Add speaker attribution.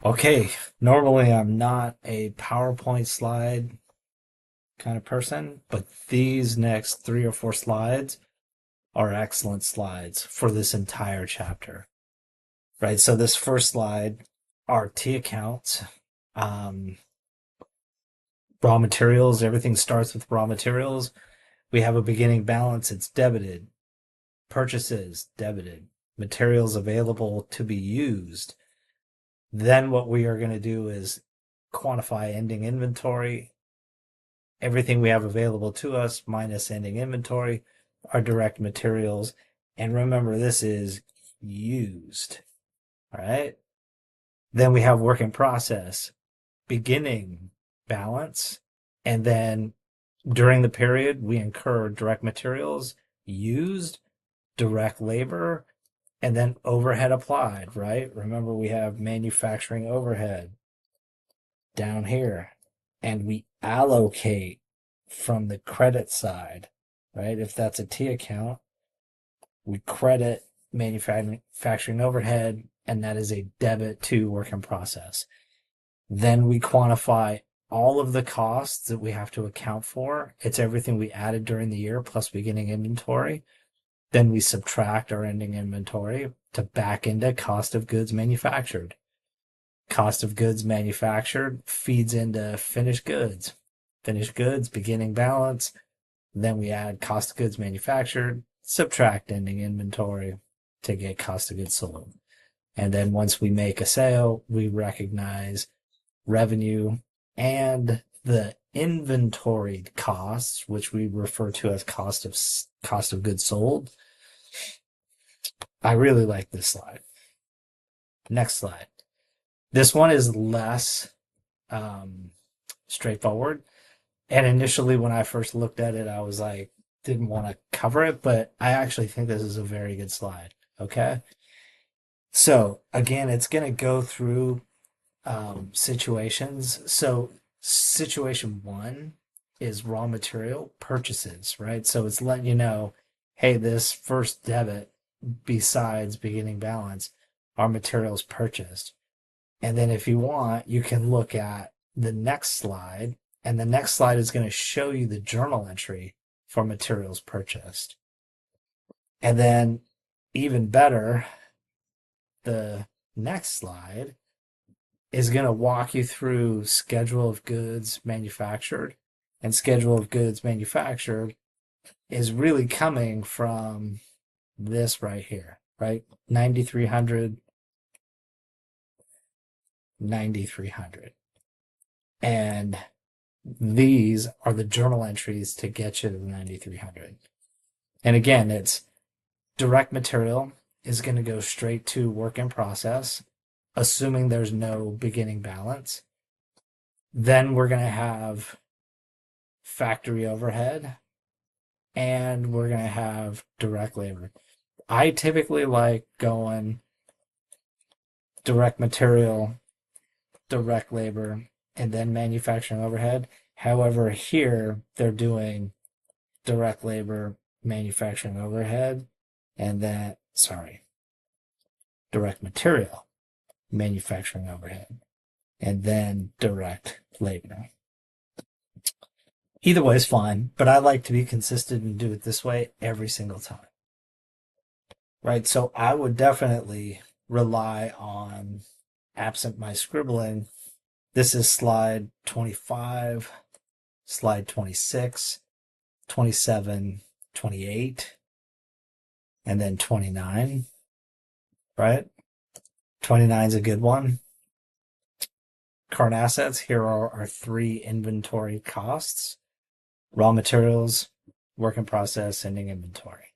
Speaker 1: Okay, normally I'm not a PowerPoint slide kind of person, but these next 3 or 4 slides are excellent slides for this entire chapter, right? So this first slide are T accounts, um, raw materials. Everything starts with raw materials. We have a beginning balance. It's debited. Purchases, debited. Materials available to be used. Then what we are going to do is quantify ending inventory. Everything we have available to us minus ending inventory, our direct materials. And remember, this is used. All right. Then we have work in process, beginning balance. And then during the period, we incur direct materials used, direct labor, and then overhead applied, right? Remember, we have manufacturing overhead down here, and we allocate from the credit side, right? If that's a T account, we credit manufacturing overhead, and that is a debit to work in process. Then we quantify all of the costs that we have to account for. It's everything we added during the year plus beginning inventory. Then we subtract our ending inventory to back into cost of goods manufactured. Cost of goods manufactured feeds into finished goods. Finished goods, beginning balance. Then we add cost of goods manufactured, subtract ending inventory to get cost of goods sold. And then once we make a sale, we recognize revenue and the inventory costs, which we refer to as cost of goods sold. I really like this slide. Next slide. This one is less straightforward. And initially, when I first looked at it, I was like, didn't want to cover it, but I actually think this is a very good slide. Okay. So again, it's going to go through situations. So situation one is raw material purchases, right? So it's letting you know, hey, this first debit, besides beginning balance, our materials purchased. And then if you want, you can look at the next slide, and the next slide is going to show you the journal entry for materials purchased. And then even better, the next slide is going to walk you through schedule of goods manufactured. And schedule of goods manufactured is really coming from this right here, right? 9300, 9300. And these are the journal entries to get you to the 9300. And again, it's direct material is going to go straight to work in process, assuming there's no beginning balance. Then we're going to have factory overhead, and we're going to have direct labor. I typically like going direct material, direct labor, and then manufacturing overhead. However, here they're doing direct labor, manufacturing overhead, and then, direct material, manufacturing overhead, and then direct labor. Either way is fine, but I like to be consistent and do it this way every single time. Right? So I would definitely rely on, absent my scribbling, this is slide 25, slide 26, 27, 28, and then 29, right? 29 is a good one. Current assets, here are our 3 inventory costs: raw materials, work in process, ending inventory.